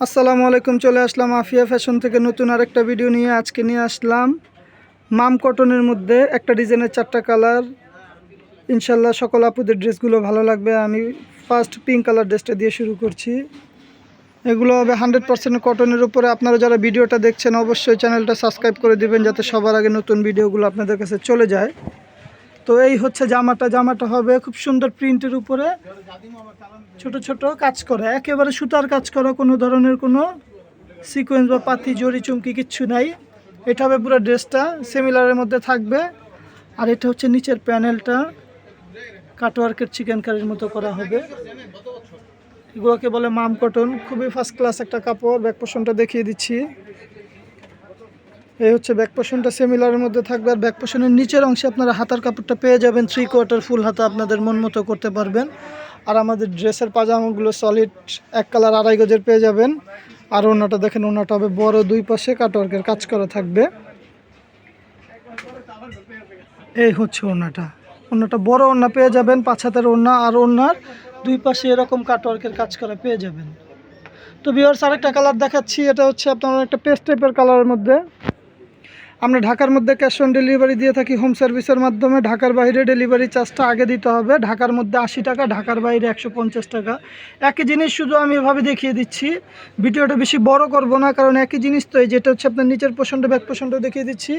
আসসালামু আলাইকুম। চলে আসলাম আফিয়া ফ্যাশন থেকে নতুন আরেকটা ভিডিও নিয়ে। আজকে নিয়ে আসলাম মাম কটনের মধ্যে একটা ডিজাইনের 4টা কালার। ইনশাল্লাহ সকল আপুদের ড্রেসগুলো ভালো লাগবে। আমি ফার্স্ট পিঙ্ক কালার ড্রেসটা দিয়ে শুরু করছি। এগুলো হবে 100% কটনের উপরে। আপনারা যারা ভিডিওটা দেখছেন অবশ্যই চ্যানেলটা সাবস্ক্রাইব করে দিবেন যাতে সবার আগে নতুন ভিডিওগুলো আপনাদের কাছে চলে যায়। তো এই হচ্ছে জামাটা হবে খুব সুন্দর প্রিন্টের উপরে ছোট ছোট কাজ করা, একেবারে সুতার কাজ করা, কোনো ধরনের কোনো সিকোয়েন্স বা পাতি জড়ি চুমকি কিচ্ছু নাই। এটা হবে পুরো ড্রেসটা সিমিলারের মধ্যে থাকবে। আর এটা হচ্ছে নিচের প্যানেলটা কাটওয়ার্কের চিকেন কারির মতো করা হবে। এগুলোকে বলে মাম কটন, খুবই ফার্স্ট ক্লাস একটা কাপড়। ব্যাক পোর্শনটা দেখিয়ে দিচ্ছি। এই হচ্ছে ব্যাক পোর্শনটা সিমিলারের মধ্যে থাকবে। আর ব্যাক পোর্শনের নিচের অংশে আপনারা হাতার কাপড়টা পেয়ে যাবেন 3/4 ফুল হাতা, আপনাদের মন মতো করতে পারবেন। আর আমাদের ড্রেসের পাজামাগুলো সলিড এক কালার 2.5 গজের পেয়ে যাবেন। আর ওনাটা দেখেন, ওনাটা হবে বড়, দুই পাশে কাটওয়ার্কের কাজ করা থাকবে। এই হচ্ছে ওনাটা বড় ওনা পেয়ে যাবেন, 5 হাতের ওনা। আর ওনার দুই পাশে এরকম কাটওয়ার্কের কাজ করা পেয়ে যাবেন। তো ভিউয়ার্স, আরেকটা কালার দেখাচ্ছি। এটা হচ্ছে আপনার একটা পেস্ট টাইপের কালারের মধ্যে। আমরা ঢাকার মধ্যে ক্যাশ অন ডেলিভারি দিয়ে থাকি হোম সার্ভিসের মাধ্যমে। ঢাকার বাইরে ডেলিভারি চার্জটা আগে দিতে হবে। ঢাকার মধ্যে 80 টাকা, ঢাকার বাইরে 150 টাকা। একই জিনিস, শুধু আমি এভাবে দেখিয়ে দিচ্ছি। ভিডিওটা বেশি বড় করব না, কারণ একই জিনিস তো। যেটা হচ্ছে আপনার নিচের পোর্শনটা, ব্যাক পোর্শনটা দেখিয়ে দিচ্ছি।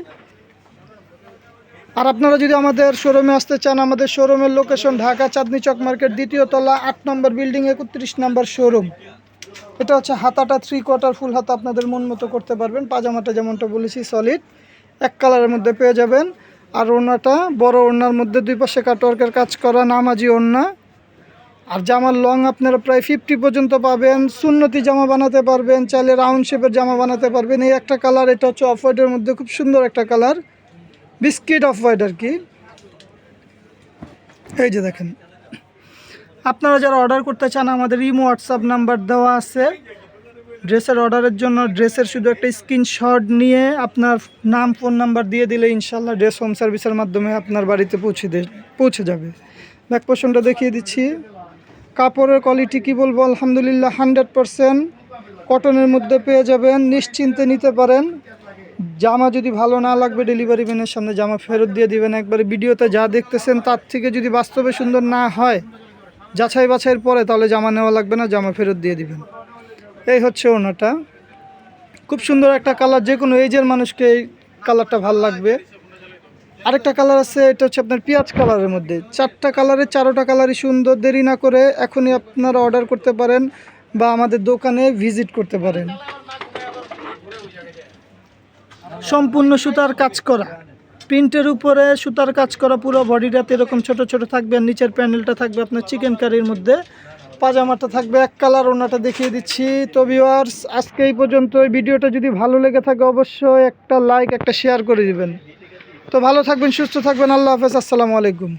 আর আপনারা যদি আমাদের শোরুমে আসতে চান, আমাদের শোরুমের লোকেশন ঢাকা চাঁদনি চক মার্কেট, 2য় তলা, 8 নম্বর বিল্ডিং, 31 নম্বর শোরুম। এটা হচ্ছে হাতাটা 3/4 ফুল হাতা, আপনাদের মন মতো করতে পারবেন। পাজামাটা যেমনটা বলেছি সলিড এক কালারের মধ্যে পেয়ে যাবেন। আর ওড়নাটা বড় ওড়নার মধ্যে দুই পাশে কাটওয়ার্কের কাজ করা নামাজি ওড়না। আর জামার লং আপনারা প্রায় 50 পর্যন্ত পাবেন। সুন্নতি জামা বানাতে পারবেন, চাইলে রাউন্ড শেপের জামা বানাতে পারবেন। এই একটা কালার, এটা হচ্ছে অফ হোয়াইটের মধ্যে খুব সুন্দর একটা কালার, বিস্কিট অফ হোয়াইট আর কি। এই যে দেখেন, আপনারা যারা অর্ডার করতে চান আমাদের ইমো হোয়াটসঅ্যাপ নাম্বার দেওয়া আছে। ড্রেসের অর্ডারের জন্য ড্রেসের শুধু একটা স্ক্রিনশট নিয়ে আপনার নাম, ফোন নাম্বার দিয়ে দিলে ইনশাল্লাহ ড্রেস হোম সার্ভিসের মাধ্যমে আপনার বাড়িতে পৌঁছে যাবে। ব্যাক পোর্শনটা দেখিয়ে দিচ্ছি। কাপড়ের কোয়ালিটি কি বলবো, আলহামদুলিল্লাহ 100% কটনের মধ্যে পেয়ে যাবেন, নিশ্চিন্তে নিতে পারেন। জামা যদি ভালো না লাগবে ডেলিভারি ম্যানের সামনে জামা ফেরত দিয়ে দিবেন। একবারে ভিডিওতে যা দেখতেছেন তার থেকে যদি বাস্তবে সুন্দর না হয়, যাচাই বাছাইয়ের পরে, তাহলে জামা নেওয়া লাগবে না, জামা ফেরত দিয়ে দিবেন। এই হচ্ছে ওনাটা, খুব সুন্দর একটা কালার। যে কোনো এজের মানুষকে এই কালারটা ভাল লাগবে। আরেকটা কালার আছে, এটা হচ্ছে আপনার পেঁয়াজ কালারের মধ্যে। 4টা কালারের 4টা কালারই সুন্দর। দেরি না করে এখনই আপনারা অর্ডার করতে পারেন বা আমাদের দোকানে ভিজিট করতে পারেন। সম্পূর্ণ সুতার কাজ করা, প্রিন্টের উপরে সুতার কাজ করা, পুরো বডিটাতে এরকম ছোট ছোট থাকবে। আর নিচের প্যানেলটা থাকবে আপনার চিকেন কারির মধ্যে। পাজামাটা থাকবে এক কালার, ওনাটা দেখিয়ে দিচ্ছি। তো ভিউয়ার্স, আজকে এই পর্যন্ত। এই ভিডিওটা যদি ভালো লেগে থাকে অবশ্যই একটা লাইক, একটা শেয়ার করে দিবেন। তো ভালো থাকবেন, সুস্থ থাকবেন। আল্লাহ হাফেজ, আসসালামু আলাইকুম।